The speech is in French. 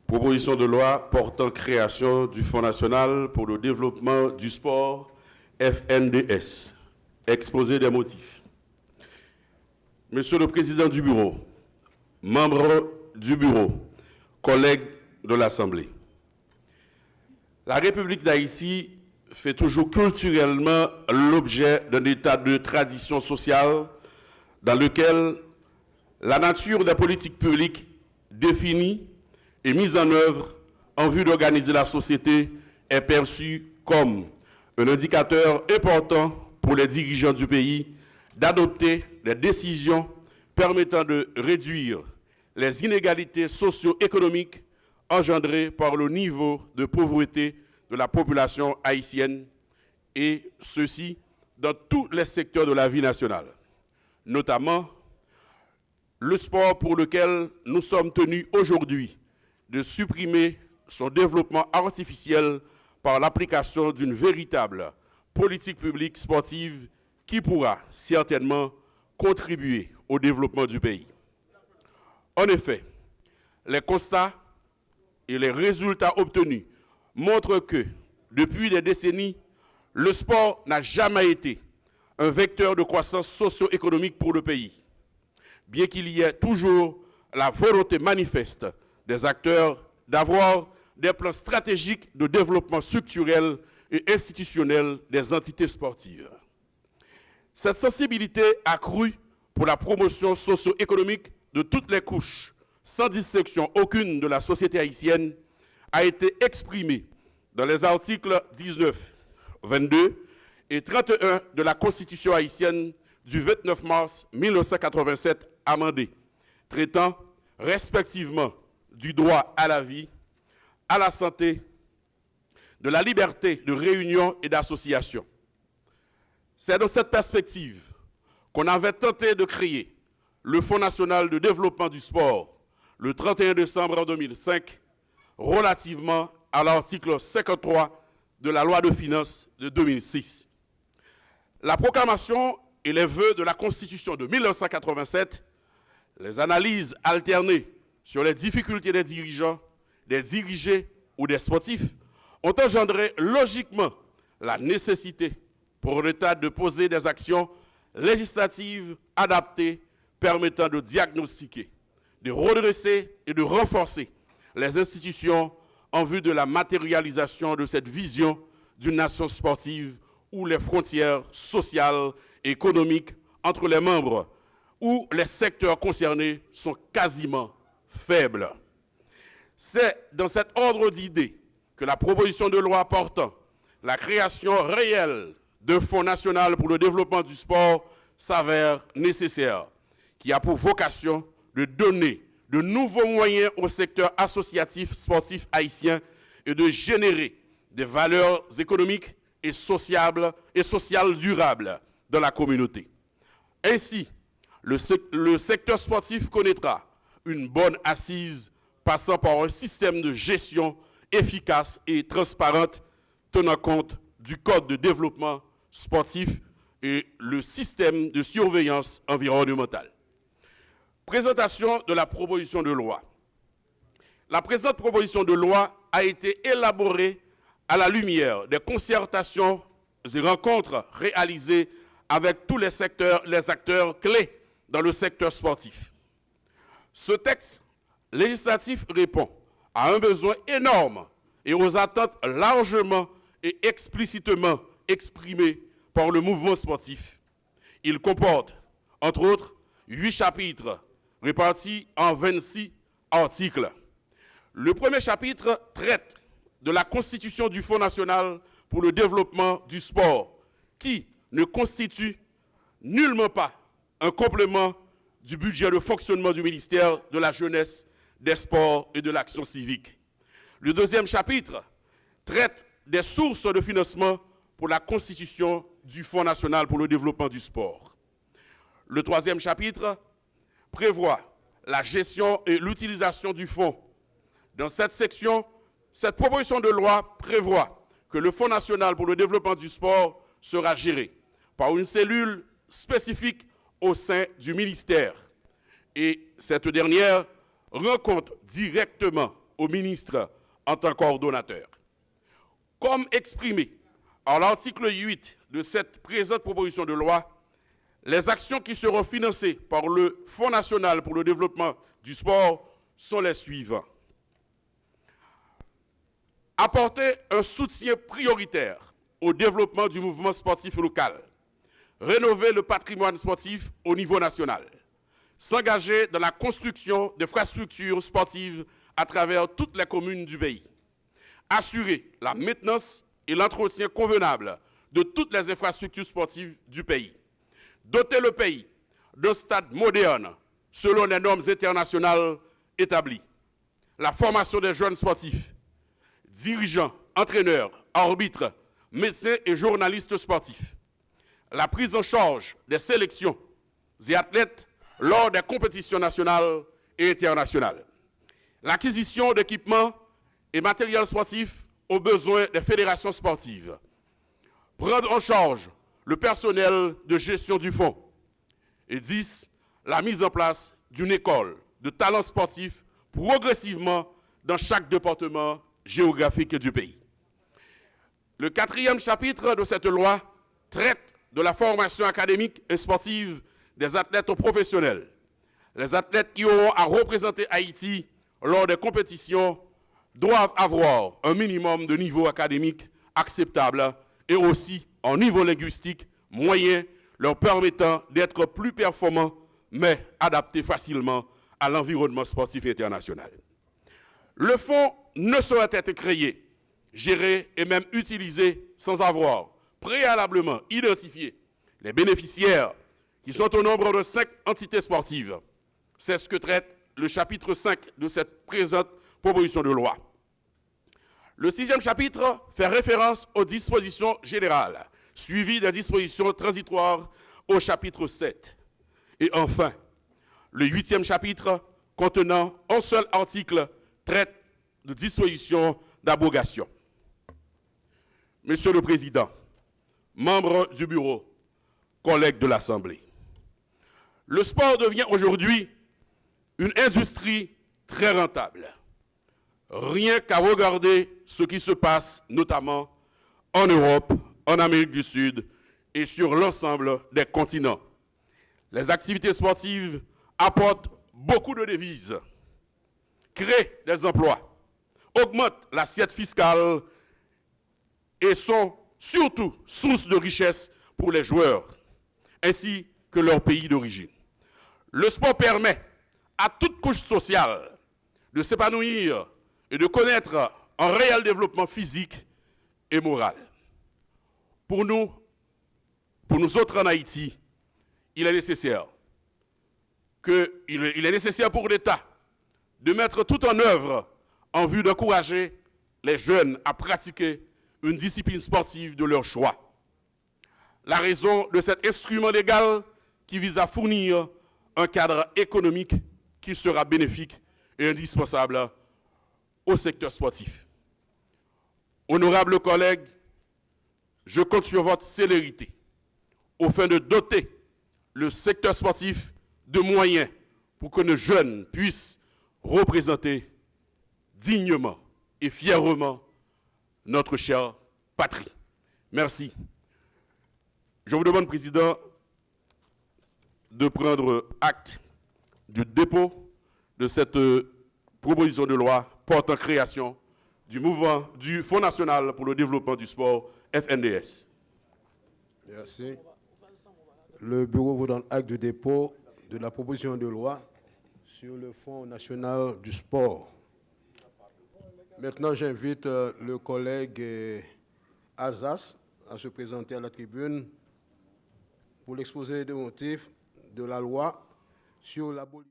Proposition de loi portant création du Fonds national pour le développement du sport, FNDS. Exposé des motifs. Monsieur le Président du Bureau, membres du Bureau, collègues de l'Assemblée, la République d'Haïti fait toujours culturellement l'objet d'un état de tradition sociale dans lequel la nature des politiques publiques définies et mise en œuvre en vue d'organiser la société est perçue comme un indicateur important pour les dirigeants du pays d'adopter des décisions permettant de réduire les inégalités socio-économiques engendrées par le niveau de pauvreté de la population haïtienne, et ceci dans tous les secteurs de la vie nationale, notamment le sport pour lequel nous sommes tenus aujourd'hui de supprimer son développement artificiel par l'application d'une véritable politique publique sportive qui pourra certainement contribuer au développement du pays. En effet, les constats et les résultats obtenus montrent que, depuis des décennies, le sport n'a jamais été un vecteur de croissance socio-économique pour le pays, bien qu'il y ait toujours la volonté manifeste des acteurs d'avoir des plans stratégiques de développement structurel et institutionnel des entités sportives. Cette sensibilité accrue pour la promotion socio-économique de toutes les couches, sans distinction aucune de la société haïtienne, a été exprimée dans les articles 19, 22 et 31 de la Constitution haïtienne du 29 mars 1987 amendée, traitant respectivement du droit à la vie, à la santé, de la liberté de réunion et d'association. C'est dans cette perspective qu'on avait tenté de créer le Fonds national de développement du sport le 31 décembre 2005, relativement à l'article 53 de la loi de finances de 2006. La proclamation et les vœux de la Constitution de 1987, les analyses alternées sur les difficultés des dirigeants, des dirigés ou des sportifs ont engendré logiquement la nécessité pour l'État de poser des actions législatives adaptées permettant de diagnostiquer, de redresser et de renforcer les institutions en vue de la matérialisation de cette vision d'une nation sportive où les frontières sociales et économiques entre les membres ou les secteurs concernés sont quasiment faibles. C'est dans cet ordre d'idées que la proposition de loi portant la création réelle d'un Fonds national pour le développement du sport s'avère nécessaire, qui a pour vocation de donner de nouveaux moyens au secteur associatif sportif haïtien et de générer des valeurs économiques et sociales durables dans la communauté. Ainsi, le secteur sportif connaîtra une bonne assise passant par un système de gestion efficace et transparente tenant compte du Code de développement sportif et le système de surveillance environnementale. Présentation de la proposition de loi. La présente proposition de loi a été élaborée à la lumière des concertations et rencontres réalisées avec tous les acteurs clés dans le secteur sportif. Ce texte législatif répond à un besoin énorme et aux attentes largement et explicitement exprimées par le mouvement sportif. Il comporte, entre autres, 8 chapitres répartis en 26 articles. Le premier chapitre traite de la constitution du Fonds national pour le développement du sport, qui ne constitue nullement pas un complément du budget de fonctionnement du ministère de la Jeunesse, des Sports et de l'Action civique. Le deuxième chapitre traite des sources de financement pour la constitution du Fonds national pour le développement du sport. Le troisième chapitre prévoit la gestion et l'utilisation du fonds. Dans cette section, cette proposition de loi prévoit que le Fonds national pour le développement du sport sera géré par une cellule spécifique au sein du ministère. Et cette dernière rend compte directement au ministre en tant que coordonnateur. Comme exprimé à l'article 8 de cette présente proposition de loi, les actions qui seront financées par le Fonds national pour le développement du sport sont les suivants. Apporter un soutien prioritaire au développement du mouvement sportif local, rénover le patrimoine sportif au niveau national, s'engager dans la construction d'infrastructures sportives à travers toutes les communes du pays, assurer la maintenance et l'entretien convenable de toutes les infrastructures sportives du pays, doter le pays d'un stade moderne selon les normes internationales établies, la formation des jeunes sportifs, dirigeants, entraîneurs, arbitres, médecins et journalistes sportifs, la prise en charge des sélections et athlètes lors des compétitions nationales et internationales, l'acquisition d'équipements et matériel sportif aux besoins des fédérations sportives, prendre en charge le personnel de gestion du fonds, et 10, la mise en place d'une école de talents sportifs progressivement dans chaque département géographique du pays. Le 4e chapitre de cette loi traite de la formation académique et sportive des athlètes professionnels. Les athlètes qui auront à représenter Haïti lors des compétitions doivent avoir un minimum de niveau académique acceptable et aussi un niveau linguistique moyen leur permettant d'être plus performants mais adaptés facilement à l'environnement sportif international. Le fonds ne saurait être créé, géré et même utilisé sans avoir préalablement identifié les bénéficiaires qui sont au nombre de 5 entités sportives. C'est ce que traite le chapitre 5 de cette présente proposition de loi. Le 6e chapitre fait référence aux dispositions générales, suivies des dispositions transitoires au chapitre 7. Et enfin, le 8e chapitre, contenant un seul article, traite de dispositions d'abrogation. Monsieur le Président, membres du bureau, collègues de l'Assemblée, le sport devient aujourd'hui une industrie très rentable. Rien qu'à regarder ce qui se passe notamment en Europe, en Amérique du Sud et sur l'ensemble des continents. Les activités sportives apportent beaucoup de devises, créent des emplois, augmentent l'assiette fiscale et sont surtout source de richesse pour les joueurs, ainsi que leur pays d'origine. Le sport permet à toute couche sociale de s'épanouir et de connaître un réel développement physique et moral. Pour nous autres en Haïti, il est nécessaire pour l'État de mettre tout en œuvre en vue d'encourager les jeunes à pratiquer une discipline sportive de leur choix. La raison de cet instrument légal qui vise à fournir un cadre économique qui sera bénéfique et indispensable au secteur sportif. Honorables collègues, je compte sur votre célérité au fin de doter le secteur sportif de moyens pour que nos jeunes puissent représenter dignement et fièrement notre chère patrie. Merci. Je vous demande, Président, de prendre acte du dépôt de cette proposition de loi portant création du mouvement du Fonds national pour le développement du sport, FNDS. Merci. Le bureau vous donne acte du dépôt de la proposition de loi sur le Fonds national du sport. Maintenant, j'invite le collègue Alsace à se présenter à la tribune pour l'exposé des motifs de la loi sur l'abolition.